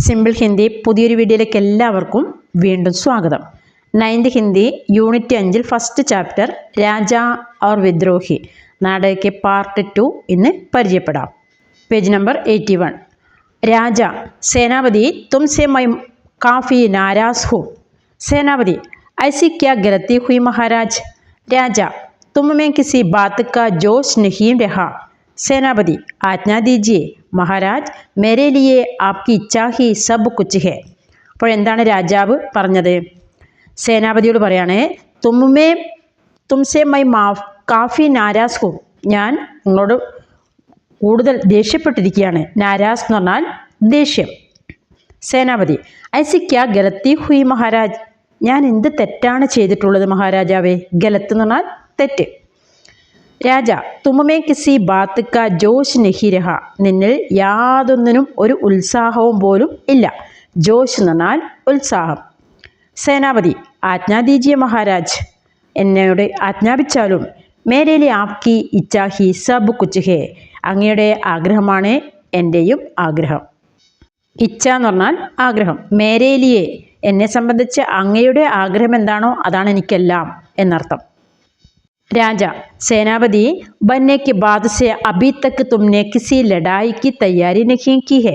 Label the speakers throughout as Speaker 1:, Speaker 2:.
Speaker 1: Simple Hindi പുതിയൊരു വീഡിയോയിലേക്ക് എല്ലാവർക്കും വീണ്ടും സ്വാഗതം. 9th Hindi unit 5 first chapter രാജ और വിദ്രോഹി നാടകയ്ക്ക് പാർട്ട് 2 ഇന്ന് പരിചയപ്പെടാം. Page number 81. രാജ സേനാപതി തുംസെ मैं काफ़ी नाराज़ हूँ. सेनापति ऐसी क्या गलती हुई महाराज. राजा तुम में किसी बात का जोश नहीं रहा. सेनापति आज्ञा दीजिए महाराज मेरे लिए आपकी इच्छा ही सब कुछ है. അപ്പോൾ എന്താണ് രാജാവ് പറഞ്ഞത്? സേനാപതിയോട് പറയാണ്, തുംസെ മൈ കാഫി നാരാസ് ഹൂ. ഞാൻ നിങ്ങളോട് കൂടുതൽ ദേഷ്യപ്പെട്ടിരിക്കുകയാണ്. നാരാസ് എന്ന് പറഞ്ഞാൽ ദേഷ്യം. സേനാപതി ഐസി ക്യാ ഗലത്തി ഹുയി മഹാരാജ്. ഞാൻ എന്ത് തെറ്റാണ് ചെയ്തിട്ടുള്ളത് മഹാരാജാവേ? ഗലത്ത് എന്ന് പറഞ്ഞാൽ തെറ്റ്. രാജ തുമ്മേ കിസി ബാത്ത് കാ ജോഷ് നഹി രഹ. നിന്നിൽ യാതൊന്നിനും ഒരു ഉത്സാഹവും പോലും ഇല്ല. ജോഷ് എന്ന് പറഞ്ഞാൽ ഉത്സാഹം. സേനാപതി ആജ്ഞാ ദീജിയെ മഹാരാജ്. എന്നോട് ആജ്ഞാപിച്ചാലും. മേരേലി ആപ്കി ഇച്ഛാ ഹി സബ് കുച്ച് ഹേ. അങ്ങയുടെ ആഗ്രഹമാണ് എൻ്റെയും ആഗ്രഹം. ഇച്ഛ എന്ന് പറഞ്ഞാൽ ആഗ്രഹം. മേരേലിയെ എന്നെ സംബന്ധിച്ച് അങ്ങയുടെ ആഗ്രഹം എന്താണോ അതാണ് എനിക്കെല്ലാം എന്നർത്ഥം. രാജ सेनापति बनने के बाद से अभी तक तुमने किसी लड़ाई की तैयारी नहीं की है.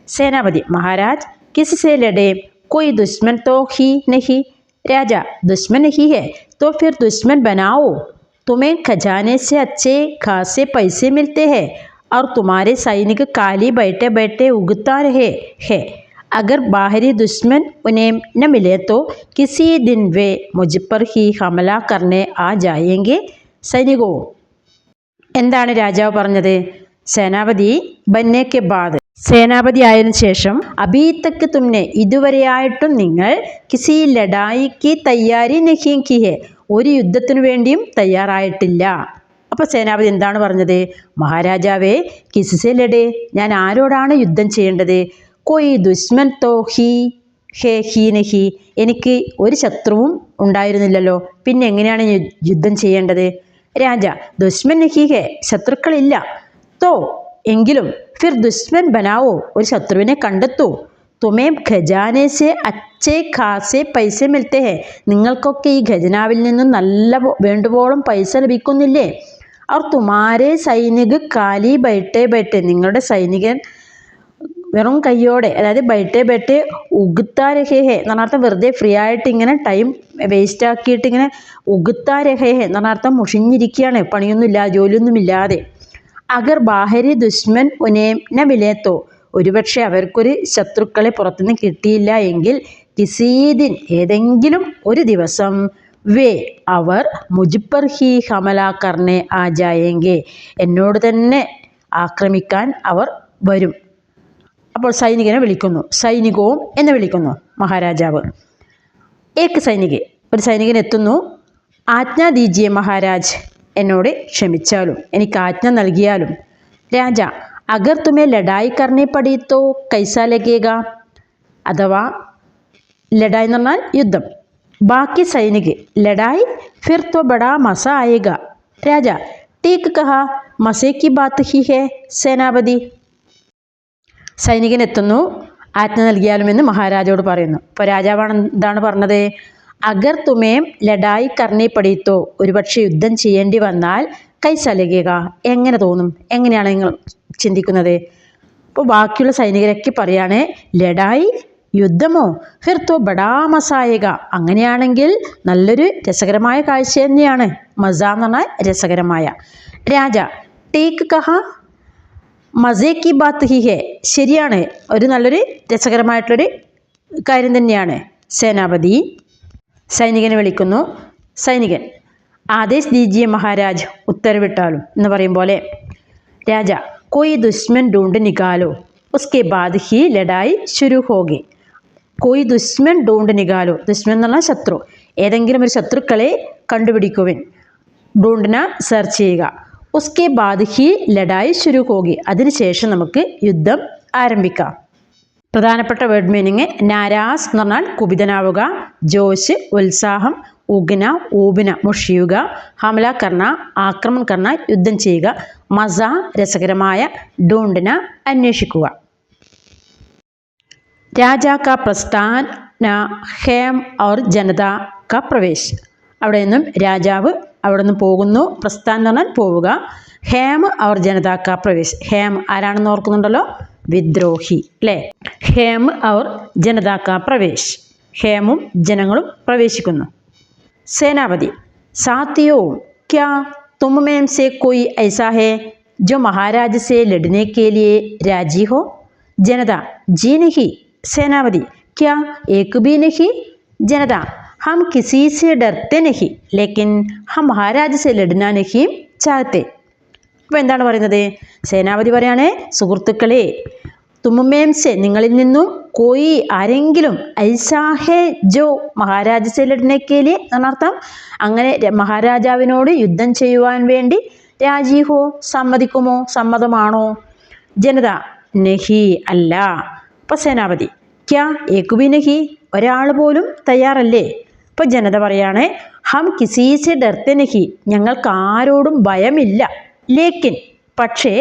Speaker 1: सेनापति महाराज किससे लड़े? कोई दुश्मन तो ही नहीं. राजा दुश्मन नहीं है तो फिर दुश्मन बनाओ. तुम्हें खजाने से अच्छे खासे पैसे मिलते हैं और तुम्हारे सैनिक काली बैठे बैठे उगता रहे हैं. अगर बाहरी दुश्मन उन्हें न मिले तो किसी दिन वे मुझ पर ही हमला करने आ जाएंगे. സൈനികോ എന്താണ് രാജാവ് പറഞ്ഞത്? സേനാപതി ബന്നെ കെ ബാദ് സേനാപതി ആയതിനു ശേഷം അബീ തക്ക് തുമ്നെ ഇതുവരെയായിട്ടും നിങ്ങൾ കിസി ലഡായിക്ക് തയ്യാറി നഹീ കി ഹെ. ഒരു യുദ്ധത്തിനു വേണ്ടിയും തയ്യാറായിട്ടില്ല. അപ്പോൾ സേനാപതി എന്താണ് പറഞ്ഞത്? മഹാരാജാവേ കിസിസെ ലഡേ. ഞാൻ ആരോടാണ് യുദ്ധം ചെയ്യേണ്ടത്? കോയി ദുശ്മൻ തോ ഹി ഹേ ഹി നഹി. എനിക്ക് ഒരു ശത്രുവും ഉണ്ടായിരുന്നില്ലല്ലോ, പിന്നെ എങ്ങനെയാണ് യുദ്ധം ചെയ്യേണ്ടത്? രാജ ദുശ്മൻ നഹി ഹേ. ശത്രുക്കളില്ല. തോ എങ്കിലും ഫിർ ദുശ്മൻ ബനാവോ. ഒരു ശത്രുവിനെ കണ്ടെത്തൂ. തുമേ ഖജാനെ സെ അച്ഛേ ഖാസെ പൈസ മിൽത്തെ ഹേ. നിങ്ങൾക്കൊക്കെ ഈ ഖജനാവിൽ നിന്നും നല്ല വേണ്ടുവോളം പൈസ ലഭിക്കുന്നില്ലേ? അവർ തുമാരെ സൈനിക് കാലി ബൈട്ടെ ബൈട്ടെ. നിങ്ങളുടെ സൈനികൻ വെറും കയ്യോടെ, അതായത് ബൈട്ടെ ബൈട്ടെ ഉഗുത്താ രഹേ ഹേ എന്ന് പറഞ്ഞാൽ വെറുതെ ഫ്രീ ആയിട്ട് ഇങ്ങനെ ടൈം വേസ്റ്റ് ആക്കിയിട്ട് ഇങ്ങനെ ഉഗുത്താ രഹേ ഹേ എന്ന് പറഞ്ഞാൽ മുഷിഞ്ഞിരിക്കുകയാണ്, പണിയൊന്നുമില്ല, ജോലിയൊന്നുമില്ലാതെ. അഗർ ബാഹരി ദുശ്മൻ ഉനേന വിലേത്തോ. ഒരുപക്ഷെ അവർക്കൊരു ശത്രുക്കളെ പുറത്തുനിന്ന് കിട്ടിയില്ല എങ്കിൽ കിസീദിൻ ഏതെങ്കിലും ഒരു ദിവസം വേ അവർ മുജിപ്പർ ഹി ഹമല കർണെ ആ ജായെങ്കെ. എന്നോട് തന്നെ ആക്രമിക്കാൻ അവർ വരും. അപ്പോൾ സൈനികനെ വിളിക്കുന്നു. സൈനികവും എന്ന് വിളിക്കുന്നു മഹാരാജാവ്. ഏക്ക് സൈനിക് ഒരു സൈനികൻ എത്തുന്നു. ആജ്ഞാ ദീജിയെ മഹാരാജ്. എന്നോട് ക്ഷമിച്ചാലും, എനിക്ക് ആജ്ഞ നൽകിയാലും. രാജ അഗർ തുമേ ലഡായി കർണേ പടി തോ കൈസാ ലഗേഗ. അഥവാ ലഡായി എന്ന് പറഞ്ഞാൽ യുദ്ധം. ബാക്കി സൈനിക് ലഡായി ഫിർ തോ ബഡാ മസ ആയേഗ. രാജ ടീക്ക് കഹാ മസേ കി ബാത്ത് ഹി ഹേ. സേനാപതി സൈനികൻ എത്തുന്നു. ആജ്ഞ നൽകിയാലുമെന്ന് മഹാരാജാവോട് പറയുന്നു. അപ്പോൾ രാജാവാണ് എന്താണ് പറഞ്ഞത്? അഗർ തുമേം ലഡായി കർണേ പടിത്തോ. ഒരുപക്ഷെ യുദ്ധം ചെയ്യേണ്ടി വന്നാൽ കൈസലകേക. എങ്ങനെ തോന്നും? എങ്ങനെയാണ് നിങ്ങൾ ചിന്തിക്കുന്നത്? അപ്പോൾ ബാക്കിയുള്ള സൈനികരൊക്കെ പറയാണ്, ലഡായി യുദ്ധമോ? ഫിർ തോ ബഡാ മസായേക. അങ്ങനെയാണെങ്കിൽ നല്ലൊരു രസകരമായ കാഴ്ച തന്നെയാണ്. മസ എന്ന് പറഞ്ഞാൽ രസകരമായ. രാജ ടേക്ക് കഹ മസേ കി ബാത്ത് ഹി ഹേ. ശരിയാണ്, ഒരു നല്ലൊരു രസകരമായിട്ടുള്ളൊരു കാര്യം തന്നെയാണ്. സേനാപതി സൈനികനെ വിളിക്കുന്നു. സൈനികൻ ആദേശ് ദീജിയെ മഹാരാജ്. ഉത്തരവിട്ടാലും എന്ന് പറയും പോലെ. രാജ കോയി ദുശ്മൻ ഡൂണ്ട് നികാലോ ഉസ്കെ ബാദ് ഹി ലഡായി ശുരു ഹോഗി. കോയി ദുശ്മൻ ഡൂണ്ട് നികാലോ. ദുശ്മൻ എന്ന് പറഞ്ഞാൽ ശത്രു. ഏതെങ്കിലും ഒരു ശത്രുക്കളെ കണ്ടുപിടിക്കുവിൻ. ഡൂണ്ടിന സെർച്ച് ചെയ്യുക. ഉസ്കെ ബാദ് ഹി ലഡായി ശുരു ഹോഗി. അതിനുശേഷം നമുക്ക് യുദ്ധം ആരംഭിക്കാം. പ്രധാനപ്പെട്ട വേർഡ് മീനിങ് നാരാസ് എന്ന് പറഞ്ഞാൽ കുപിതനാവുക, ജോഷ് ഉത്സാഹം, ഉഗ്ന ഊബിന മുഷിയുക, ഹമല കർണ ആക്രമൺ കർണ യുദ്ധം ചെയ്യുക, മസ രസകരമായ, ഡൂണ്ടിന അന്വേഷിക്കുക. രാജാ കാ പ്രസ്ഥാന ഹേം ഔർ ജനത കാ പ്രവേശ്. അവിടെ നിന്നും രാജാവ് അവിടെ നിന്ന് പോകുന്നു. പ്രസ്ഥാൻ എന്ന് പറഞ്ഞാൽ പോവുക. ഹേം ഔർ ജനത കാ പ്രവേശ്. ഹേം ആരാണെന്ന് ഓർക്കുന്നുണ്ടല്ലോ? വിദ്രോഹി അല്ലേ? ഹേം ഔർ ജനത കാ പ്രവേശ്. ഹേമും ജനങ്ങളും പ്രവേശിക്കുന്നു. സേനാപതി സാത്തിയോ ക്യാ तुम में से कोई ऐसा है जो महाराज से लड़ने के लिए राजी हो? जनता जी नहीं. सेनापति क्या एक भी नहीं? जनता हम किसी से डरते नहीं लेकिन हम महाराज से लड़ना नहीं चाहते. അപ്പോൾ എന്താണ് പറയുന്നത്? സേനാപതി പറയാണ്, സുഹൃത്തുക്കളെ, തുമ്മേംസെ നിങ്ങളിൽ നിന്നും കോയി ആരെങ്കിലും ഐസാഹെ ജോ മഹാരാജ സെ ലഡ്നെ കെ ലിയെ എന്നർത്ഥം, അങ്ങനെ മഹാരാജാവിനോട് യുദ്ധം ചെയ്യുവാൻ വേണ്ടി രാജീഹോ സമ്മതിക്കുമോ, സമ്മതമാണോ? ജനത നഹി അല്ല. അപ്പോൾ സേനാപതി ക്യാ ഏകുബി നഹി, ഒരാൾ പോലും തയ്യാറല്ലേ? അപ്പോൾ ജനത പറയാണ്, ഹം കിസീസെ ഡർത്തെ നഹി, ഞങ്ങൾക്ക് ആരോടും ഭയമില്ല. ലേക്കിൻ പക്ഷേ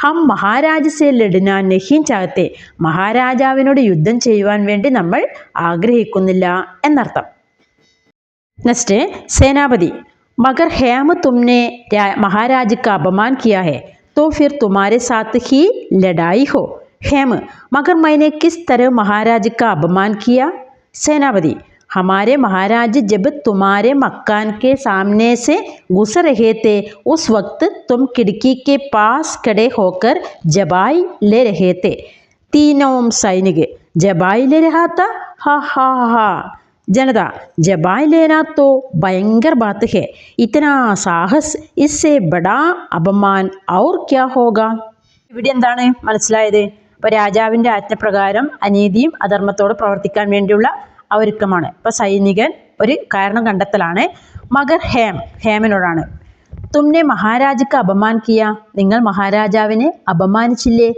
Speaker 1: ഹം മഹാരാജ സെ ലഡ്ന നഹി ചാഹത്തെ, മഹാരാജാവിനോട് യുദ്ധം ചെയ്യുവാൻ വേണ്ടി നമ്മൾ ആഗ്രഹിക്കുന്നില്ല എന്നർത്ഥം. നെക്സ്റ്റ് സേനാപതി മഗർ ഹേം തുമ്നെ മഹാരാജ് കാ അപമാൻ കിയാ ഹെ तो फिर तुम्हारे साथ ही लड़ाई हो. हेम मगर मैंने किस तरह महाराज का अपमान किया? सेनापति हमारे महाराज जब तुम्हारे मकान के सामने से गुजर रहे थे उस वक्त तुम खिड़की के पास खड़े होकर जबाई ले रहे थे. तीनों सैनिक जबाई ले रहा था. हा हा हा. जनता जबाई लेना तो भयंकर बात है. इतना साहस इससे बड़ा अपमान और क्या होगा? ഇവിടെ എന്താണ് മനസ്സിലായത്? ഇപ്പോൾ രാജാവിൻ്റെ ആജ്ഞപ്രകാരം അനീതിയും അധർമ്മത്തോട് പ്രവർത്തിക്കാൻ വേണ്ടിയുള്ള ഒരുക്കമാണ്. ഇപ്പോൾ സൈനികൻ ഒരു കാരണം കണ്ടെത്തലാണ്. മഗർ ഹേമിനോടാണ്. തുമ്നെ മഹാരാജക്ക് അപമാൻ കിയ, നിങ്ങൾ മഹാരാജാവിനെ അപമാനിച്ചില്ലേ?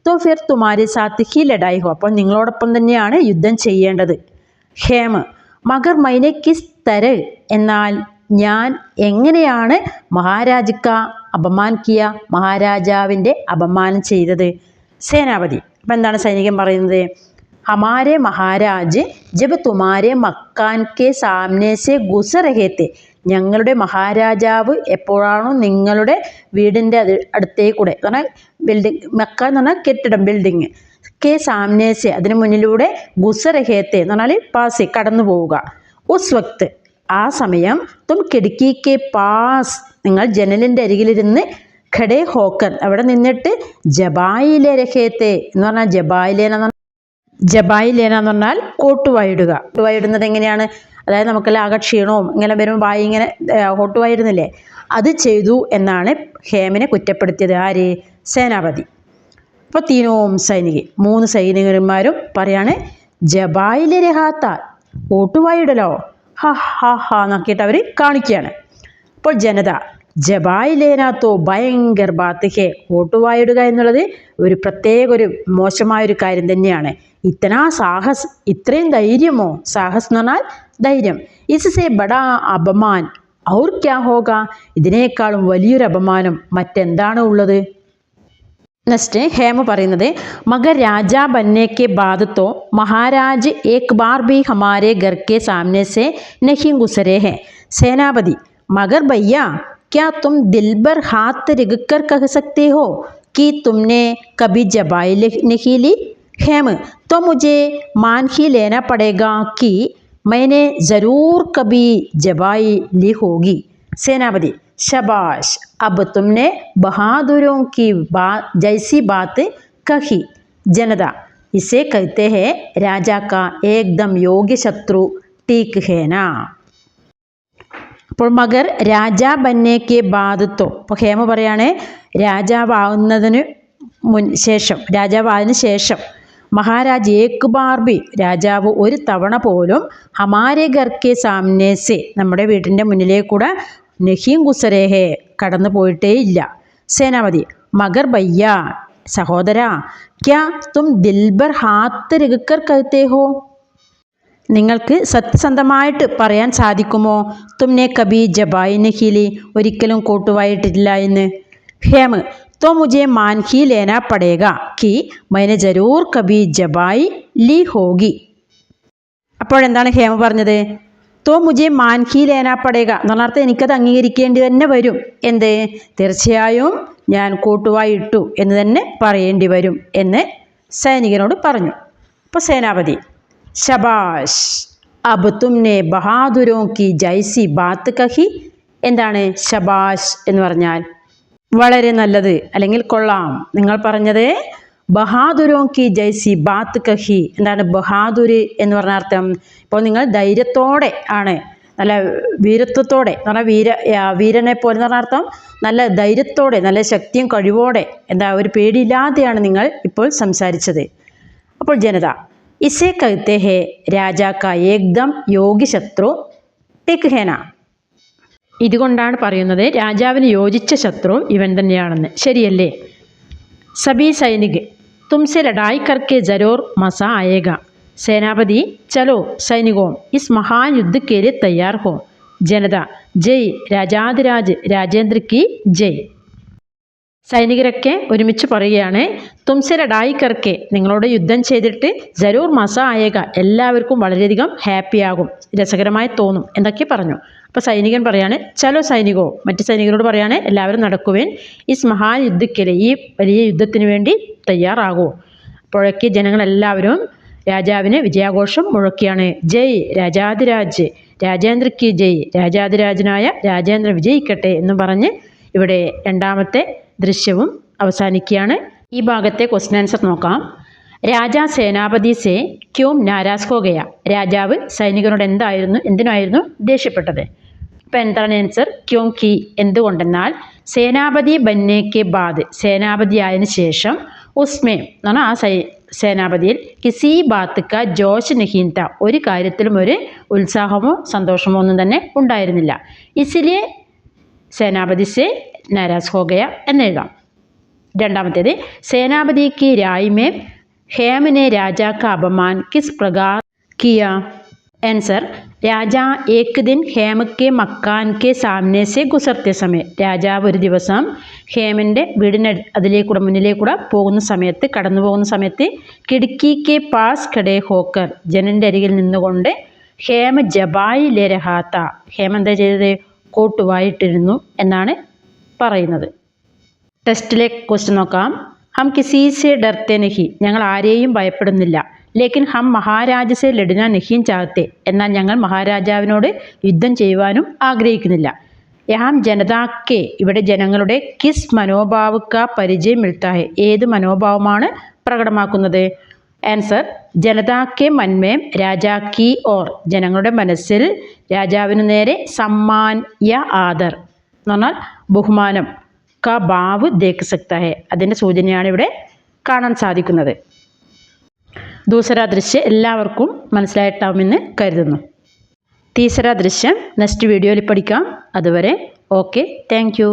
Speaker 1: തോ ഫിർ തുമാരെ സാത്ത് ഹി ലഡായി ഹോ, അപ്പോൾ നിങ്ങളോടൊപ്പം തന്നെയാണ് യുദ്ധം ചെയ്യേണ്ടത്. ഹേം മഗർ മൈനെ കിസ് തര, എന്നാൽ ഞാൻ എങ്ങനെയാണ് മഹാരാജക്ക അപമാൻ കിയ, മഹാരാജാവിൻ്റെ അപമാനം ചെയ്തത്? സേനാപതി അപ്പം എന്താണ് സൈനികൻ പറയുന്നത്? ഹമാരെ മഹാരാജ് ജബ് തുമാരെ മക്കാൻ കെ സാമനെ സെ ഗുസർ രഹേ തെ, ഞങ്ങളുടെ മഹാരാജാവ് എപ്പോഴാണോ നിങ്ങളുടെ വീടിൻ്റെ അടുത്തേക്കൂടെ, പറഞ്ഞാൽ ബിൽഡിംഗ്, മക്ക എന്ന് പറഞ്ഞാൽ കെട്ടിടം, ബിൽഡിങ്, കെ സാമനെ സെ അതിന് മുന്നിലൂടെ ഗുസർ രഹേ തെ എന്ന് പറഞ്ഞാൽ പാസ് കടന്നു പോവുക. ഉസ് വക്ത് ആ സമയം തും കിടക്കി കെ പാസ് നിങ്ങൾ ജനലിൻ്റെ അരികിലിരുന്ന് ഖഡേ ഹോക്കർ അവിടെ നിന്നിട്ട് ജബായിലെ രഹേത്തെ എന്ന് പറഞ്ഞാൽ ജബായിലേന എന്ന് പറഞ്ഞാൽ കോട്ടുവായിടുക. കോട്ടുവായിടുന്നത് എങ്ങനെയാണ്? അതായത് നമുക്കെല്ലാം ആകെ ക്ഷീണവും ഇങ്ങനെ വരുമ്പോൾ വായി ഇങ്ങനെ കോട്ടുവായിടുന്നില്ലേ, അത് ചെയ്തു എന്നാണ് ഹേമിനെ കുറ്റപ്പെടുത്തിയത്. ആര്? സേനാപതി. അപ്പോൾ തീനോം സൈനിക, 3 സൈനികന്മാരും പറയാണ് ജബായിലെ രഹാത്ത, കോട്ടുവായിടലോ, ഹ ഹ ഹ നോക്കിയിട്ട് അവർ കാണിക്കുകയാണ്. അപ്പോൾ ജനത ജബായിലേനാത്തോ ഭയങ്കര ബാത്ത് ഹേ, കോട്ടുവായിടുക എന്നുള്ളത് ഒരു പ്രത്യേക ഒരു മോശമായൊരു കാര്യം തന്നെയാണ്. ഇത്തനാ സാഹസ്, ഇത്രയും ധൈര്യമോ? സാഹസ് എന്ന് പറഞ്ഞാൽ ധൈര്യം. ഇസ്സേ ബടാ അപമാൻ ഔർ ക്യാ ഹോഗ, ഇതിനേക്കാളും വലിയൊരു അപമാനം മറ്റെന്താണ് ഉള്ളത്? നെക്സ്റ്റ് ഹേമ പറയുന്നത് മഗർ രാജാ ബന്നെ കെ ബാദ് തോ മഹാരാജ് ഏക് ബാർ ഭി ഹമാരെ ഘർ കെ സാമനെ സെ നഹി ഗുസരെ ഹെ. സേനാപതി മഗർ ഭയ്യ क्या तुम दिल भर हाथ रख कर कह सकते हो कि तुमने कभी जबाई नहीं ली? हेम तो मुझे मान ही लेना पड़ेगा कि मैंने ज़रूर कभी जबाई ली होगी. सेनापति शाबाश, अब तुमने बहादुरों की बात जैसी बात कही. जनता इसे कहते हैं राजा का एकदम योग्य शत्रु, ठीक है ना? അപ്പോൾ മഗർ രാജാ ബന്നെ കെ ബാദ് തോ, അപ്പോൾ ഹേമ പറയാണ് രാജാവാകുന്നതിന് ശേഷം മഹാരാജ് ഏക് ബാർ ഭി, രാജാവ് ഒരു തവണ പോലും ഹമാരെ ഘർ കെ സാമനെ സെ നമ്മുടെ വീട്ടിൻ്റെ മുന്നിലേക്കൂടെ നഹീം ഗുസരേഹേ കടന്നു പോയിട്ടേ ഇല്ല. സേനാപതി മഗർ ഭയ്യ, സഹോദര, ക്യാ തും ദിൽബർ ഹാത്ത് രഖ്കർ കഹത്തെ ഹോ, നിങ്ങൾക്ക് സത്യസന്ധമായിട്ട് പറയാൻ സാധിക്കുമോ തുമ്നെ കബി ജബായി നഹീലി, ഒരിക്കലും കോട്ടുവായിട്ടില്ല എന്ന്? ഹേമ് तो मुझे मान ही लेना पड़ेगा कि मैंने जरूर कभी जबाई ली होगी. അപ്പോഴെന്താണ് ഹേമ പറഞ്ഞത്? തോ മുജെ മാൻ ഹി ലേനാ പടേക എന്ന് പറഞ്ഞാൽ എനിക്കത് അംഗീകരിക്കേണ്ടി തന്നെ വരും. എന്ത്? തീർച്ചയായും ഞാൻ കൂട്ടുവായി ഇട്ടു എന്ന് തന്നെ പറയേണ്ടി വരും എന്ന് സൈനികനോട് പറഞ്ഞു. അപ്പോൾ സേനാപതി, ശബാഷ് അബ് തുംനെ ബഹാദുരോ കി ജൈസി ബാത്ത് കഹി. എന്താണ് ശബാഷ് എന്ന് പറഞ്ഞാൽ? വളരെ നല്ലത്, അല്ലെങ്കിൽ കൊള്ളാം, നിങ്ങൾ പറഞ്ഞത് ബഹാദുരോ കി ജൈസി ബാത്ത് കഹി. എന്താണ് ബഹാദുര് എന്ന് പറഞ്ഞ അർത്ഥം? ഇപ്പോൾ നിങ്ങൾ ധൈര്യത്തോടെ ആണ്, നല്ല വീരത്വത്തോടെ എന്ന് പറഞ്ഞാൽ വീരനെ പോലെ എന്ന് പറഞ്ഞ അർത്ഥം നല്ല ധൈര്യത്തോടെ, നല്ല ശക്തിയും കഴിവോടെ, എന്താ ഒരു പേടിയില്ലാതെയാണ് നിങ്ങൾ ഇപ്പോൾ സംസാരിച്ചത്. അപ്പോൾ ജനത, ഇസേ കഹത്തെ ഹേ രാജാ കാ ഏക്ദം യോഗ്യ ശത്രു ടിക് ഹേന. ഇതുകൊണ്ടാണ് പറയുന്നത് രാജാവിന് യോജിച്ച ശത്രു ഇവൻ തന്നെയാണെന്ന്. ശരിയല്ലേ? സബി സൈനിക് തുംസെ ലഡായി കർക്കെ ജരൂർ മസ ആയേഗ. സേനാപതി, ചലോ സൈനികോ ഇസ് മഹാൻ യുദ്ധ കെ ലിയെ തയ്യാർ ഹോ. ജനത, ജയ് രാജാധിരാജ് രാജേന്ദ്ര കി ജയ്. സൈനികരൊക്കെ ഒരുമിച്ച് പറയുകയാണ്, തുംസെ ലഡായി കർക്കെ, നിങ്ങളോട് യുദ്ധം ചെയ്തിട്ട് ജരൂർ മസ ആയേഗ, എല്ലാവർക്കും വളരെയധികം ഹാപ്പിയാകും, രസകരമായി തോന്നും എന്നൊക്കെ പറഞ്ഞു. അപ്പോൾ സൈനികൻ പറയാണ്, ചലോ സൈനികോ, മറ്റ് സൈനികരോട് പറയാണ്, എല്ലാവരും നടക്കുവേൻ, ഇസ് മഹാൻ യുദ്ധക്കലെ, ഈ വലിയ യുദ്ധത്തിന് വേണ്ടി തയ്യാറാകൂ. അപ്പോഴൊക്കെ ജനങ്ങളെല്ലാവരും രാജാവിന് വിജയാഘോഷം മുഴക്കിയാണ്. ജയ് രാജാധിരാജ് രാജേന്ദ്ര കി ജയ്, രാജാധിരാജനായ രാജേന്ദ്രൻ വിജയിക്കട്ടെ എന്ന് പറഞ്ഞ് ഇവിടെ രണ്ടാമത്തെ ദൃശ്യവും അവസാനിക്കുകയാണ്. ഈ ഭാഗത്തെ ക്വസ്റ്റ്യൻ ആൻസർ നോക്കാം. രാജാ സേനാപതി സേ ക്യോം നാരാസ് ഹോ ഗയ. രാജാവ് സൈനികനോട് എന്തിനായിരുന്നു ദേഷ്യപ്പെട്ടത്? ഇപ്പം എന്താണ് ആൻസർ? ക്യോം കി, എന്തുകൊണ്ടെന്നാൽ, സേനാപതി ബന്നെ കെ ബാദ്, സേനാപതി ആയതിനു ശേഷം, ഉസ്മേ എന്ന് പറഞ്ഞാൽ ആ സേനാപതിയിൽ കിസി ബാത്ത് ക ജോഷ് നഹീൻ ത, ഒരു കാര്യത്തിലും ഒരു ഉത്സാഹമോ സന്തോഷമോ ഒന്നും തന്നെ ഉണ്ടായിരുന്നില്ല. ഇസിലിയെ സേനാപതി സേ നാരാസ് ഹോ ഗയ എന്നെഴുതാം. രണ്ടാമത്തേത്, സേനാപതി കി രായ് മേ हेम ने राजा का अपमान किस प्रकार किया? आंसर, രാജാ एक दिन हेम के मकान के सामने से गुजरते समय, രാജാവ് ഒരു ദിവസം ഹേമൻ്റെ വീടിന് മുന്നിലേക്കൂടെ പോകുന്ന സമയത്ത്, കടന്നു പോകുന്ന സമയത്ത്, കിടക്കി കെ പാസ് ഖഡേ ഹോക്കർ, ജനൻ്റെ അരികിൽ നിന്നുകൊണ്ട്, ഹേമ ജബായി ലേ രഹാത്ത, ഹേമ എന്താ ചെയ്തത്? കോട്ടുവായിട്ടിരുന്നു എന്നാണ് പറയുന്നത്. ടെസ്റ്റിലെ ക്വസ്റ്റ്യൻ നോക്കാം. ഹം കിസി സെ ഡർത്തെ നഹി, ഞങ്ങൾ ആരെയും ഭയപ്പെടുന്നില്ല. ലേക്കിൻ ഹം മഹാരാജ സെ ലഡ്ന നഹീൻ ചാഹത്തെ, എന്നാൽ ഞങ്ങൾ മഹാരാജാവിനോട് യുദ്ധം ചെയ്യുവാനും ആഗ്രഹിക്കുന്നില്ല. യഹാം ജനതാക്കെ, ഇവിടെ ജനങ്ങളുടെ കിസ് മനോഭാവ് കാ പരിചയം മിൽത്താ ഹെ, ഏത് മനോഭാവമാണ് പ്രകടമാക്കുന്നത്? ആൻസർ, ജനതാക്കെ മന്മേം രാജാ കി ഓർ, ജനങ്ങളുടെ മനസ്സിൽ രാജാവിനു നേരെ സമ്മാൻ യ ആദർ എന്ന് പറഞ്ഞാൽ ബഹുമാനം, കാ ഭാവ് ദേഖ് സക്ത ഹെ, അതിൻ്റെ സൂചനയാണ് ഇവിടെ കാണാൻ സാധിക്കുന്നത്. ദൂസര ദൃശ്യം എല്ലാവർക്കും മനസ്സിലായിട്ടാവുമെന്ന് കരുതുന്നു. തീസര ദൃശ്യം നെക്സ്റ്റ് വീഡിയോയിൽ പഠിക്കാം. അതുവരെ ഓക്കെ, താങ്ക് യു.